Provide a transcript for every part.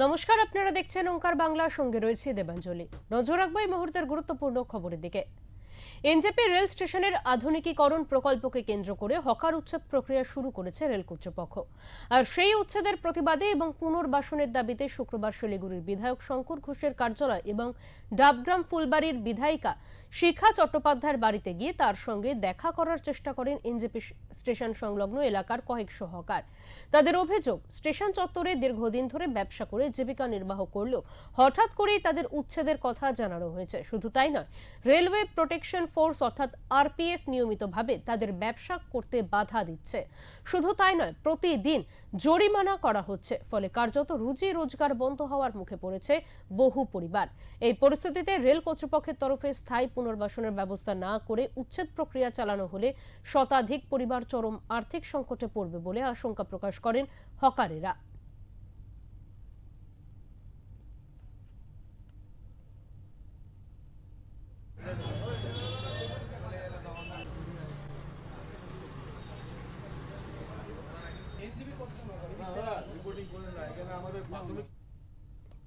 নমস্কার, আপনারা দেখছেন ওঙ্কার বাংলা, সঙ্গে রয়েছে দেবাঞ্জলি। নজর রাখবো এই মুহূর্তের গুরুত্বপূর্ণ খবরের দিকে। এনজেপি রেল স্টেশনের আধুনিকীকরণ প্রকল্পকে কেন্দ্র করে হকার উচ্ছেদ প্রক্রিয়া শুরু করেছে রেল কর্তৃপক্ষ। আর সেই উচ্ছেদের প্রতিবাদে এবং পুনর্বাসনের দাবিতে শুক্রবার শিলিগুড়ির বিধায়ক শঙ্কর ঘোষের কার্যালয় এবং ডাবগ্রাম ফুলবাড়ির বিধায়িকা শিখা চট্টোপাধ্যায়ের বাড়িতে গিয়ে তার সঙ্গে দেখা করার চেষ্টা করেন এনজেপি স্টেশন সংলগ্ন এলাকার কয়েকশো হকার। তাদের অভিযোগ, স্টেশন চত্বরে দীর্ঘদিন ধরে ব্যবসা করে জীবিকা নির্বাহ করলেও হঠাৎ করেই তাদের উচ্ছেদের কথা জানানো হয়েছে। শুধু তাই নয়, রেলওয়ে প্রোটেকশন ফোর্স অর্থাৎ আরপিএফ নিয়মিতভাবে তাদের ব্যবসা করতে বাধা দিচ্ছে। শুধু তাই নয়, প্রতিদিন জরিমানা করা হচ্ছে, ফলে কার্যত রুজি রোজগার বন্ধ হওয়ার মুখে পড়েছে বহু পরিবার। এই পরিস্থিতিতে রেল কর্তৃপক্ষের তরফে স্থায়ী পুনর্বাসনের ব্যবস্থা না করে উচ্ছেদ প্রক্রিয়া চালানো হলে শতাধিক পরিবার চরম আর্থিক সংকটে পড়বে বলে আশঙ্কা প্রকাশ করেন হকারেরা।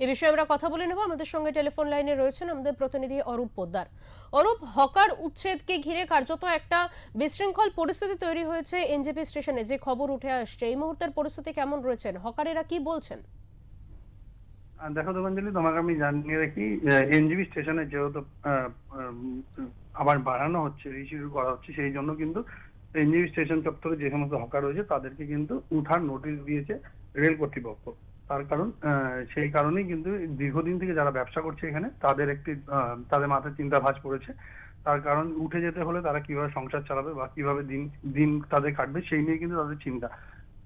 এ বিষয়ে আমরা কথা বলে নেব। আমাদের সঙ্গে টেলিফোন লাইনে রয়েছেন আমাদের প্রতিনিধি অরূপ পোদ্দার। অরূপ, হকার উচ্ছেদকে ঘিরে কার্যত একটা বিশৃঙ্খল পরিস্থিতি তৈরি হয়েছে এনজেপি স্টেশনে, যে খবর উঠে আসছে, এই মুহূর্তের পরিস্থিতি কেমন রয়েছেন? হকারেরা কি বলছেন? দেখো দেবাঞ্জলি, তোমাকে আমি জানিয়ে রাখি, এনজিবি স্টেশনে যেহেতু আবার বাড়ানো হচ্ছে, রিশিডিউল করা হচ্ছে, সেই জন্য কিন্তু এনজিবি স্টেশন চত্বরে যে সমস্ত হকার রয়েছে তাদেরকে কিন্তু উঠার নোটিশ দিয়েছে রেল কর্তৃপক্ষ। তার কারণ সেই কারণেই কিন্তু দীর্ঘদিন থেকে যারা ব্যবসা করছে এখানে তাদের মাথায় চিন্তা ভাঁজ পড়েছে। তার কারণ উঠে যেতে হলে তারা কিভাবে সংসার চালাবে বা কিভাবে দিন দিন তাদের কাটবে সেই নিয়ে কিন্তু তাদের চিন্তা।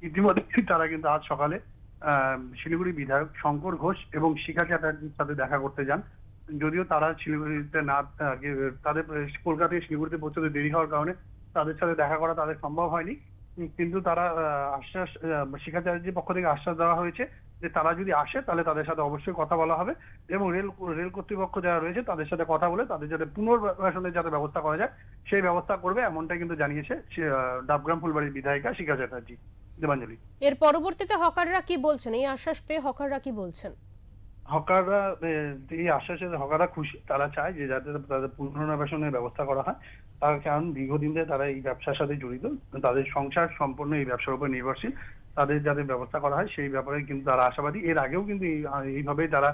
ইতিমধ্যে তারা কিন্তু আজ সকালে শিলিগুড়ি বিধায়ক শঙ্কর ঘোষ এবং শিখা চ্যাটার্জির সাথে দেখা করতে যান। যদিও তারা শিলিগুড়িতে না, তাদের কলকাতা থেকে শিলিগুড়িতে পৌঁছতে দেরি হওয়ার কারণে তাদের সাথে দেখা করা তাদের সম্ভব হয়নি। কিন্তু তারা শিখা চ্যাটার্জির পক্ষ থেকে আশ্বাস দেওয়া হয়েছে যে তারা যদি আসে তাহলে তাদের সাথে অবশ্যই কথা বলা হবে এবং রেল কর্তৃপক্ষ যারা রয়েছে তাদের সাথে কথা বলে তাদের যাতে পুনর্বাসনের যাতে ব্যবস্থা করা যায় সেই ব্যবস্থা করবে, এমনটাই কিন্তু জানিয়েছে ডাবগ্রাম ফুলবাড়ির বিধায়িকা শিখা চ্যাটার্জি। দেবাঞ্জলি, এর পরবর্তীতে হকাররা কি বলছেন? এই আশ্বাস পেয়ে হকাররা কি বলছেন? হকাররা এই আশ্বাসে হকাররা খুশি। তারা চায় যে যাতে তাদের পুনর্বাসনের ব্যবস্থা করা হয়। তার কারণ দীর্ঘদিন ধরে তারা এই ব্যবসার সাথে জড়িত, তাদের সংসার সম্পূর্ণ এই ব্যবসার উপর নির্ভরশীল। তাদের যাতে ব্যবস্থা করা হয় সেই ব্যাপারে কিন্তু তারা আশাবাদী। এর আগেও কিন্তু এইভাবেই তারা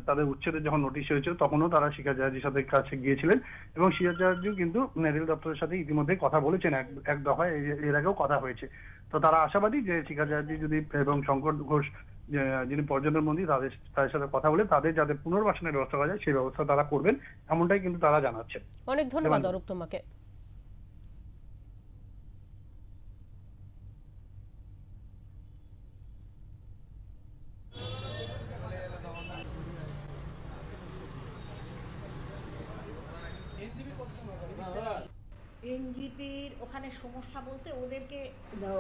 তাদের উচ্ছেদের যখন নোটিশ হয়েছিল তখনও তারা শিখা চ্যাটার্জির সাথে কাছে গিয়েছিলেন এবং শিখা চ্যাটার্জিও কিন্তু রেল দপ্তরের সাথে ইতিমধ্যে কথা বলেছেন, এক দফায় এর আগেও কথা হয়েছে। তো তারা আশাবাদী যে শিখা চ্যাটার্জি যদি এবং শঙ্কর ঘোষ যিনি পর্যটন মন্ত্রী তাদের সাথে কথা বলে তাদের যাতে পুনর্বাসনের ব্যবস্থা করা যায় সেই ব্যবস্থা তারা করবেন, এমনটাই কিন্তু তারা জানাচ্ছেন। অনেক ধন্যবাদ অরূপ তোমাকে। এনজিপির ওখানে সমস্যা বলতে ওদেরকে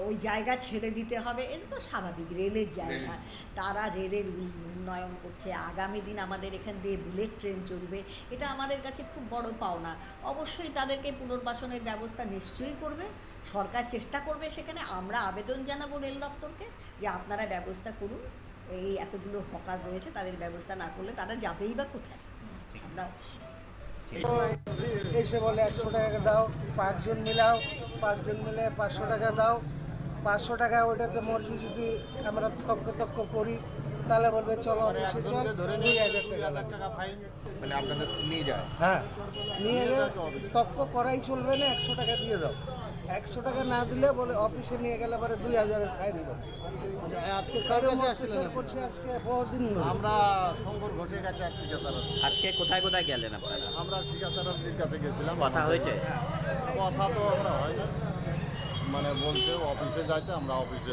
ওই জায়গা ছেড়ে দিতে হবে, এটা তো স্বাভাবিক, রেলের জায়গা। তারা রেলের উন্নয়ন করছে, আগামী দিন আমাদের এখান দিয়ে বুলেট ট্রেন চলবে, এটা আমাদের কাছে খুব বড় পাওনা। অবশ্যই তাদেরকে পুনর্বাসনের ব্যবস্থা নিশ্চয়ই করবে সরকার, চেষ্টা করবে। সেখানে আমরা আবেদন জানাবো রেল দপ্তরকে যে আপনারা ব্যবস্থা করুন। এই এতগুলো হকার রয়েছে, তাদের ব্যবস্থা না করলে তারা যাবেই বা কোথায়? আমরা এসে বলে 100 টাকা দাও, 5 জন মিলাও, 5 জন মিলে 500 টাকা দাও। 500 টাকা ওইটাতে মর্জি যদি আমরা তক্ক করি তাহলে বলবে চলো অফিসে চল, 2000 টাকা ফাইন, মানে আপনাদের নিয়ে যায়। হ্যাঁ নিয়ে গেলে তক্ক করাই চলবে না, 100 টাকা দিয়ে দাও। 100 টাকা না দিলে বলে অফিসে নিয়ে গেলে পরে 2000 ফাইন দেবো। আজকে কার কাছে আসছিলেন? করছি আজকে বহুদিন আমরা শঙ্কর ঘোষের কাছে এক শিকাতারা। আজকে কোথায় কোথায় গেলেন আপনারা? আমরা শিকাতারার কাছে গেছিলাম। কথা হয়েছে? কথা তো আমরা হয় না, মানে বলছে অফিসে যাইতে, আমরা অফিসে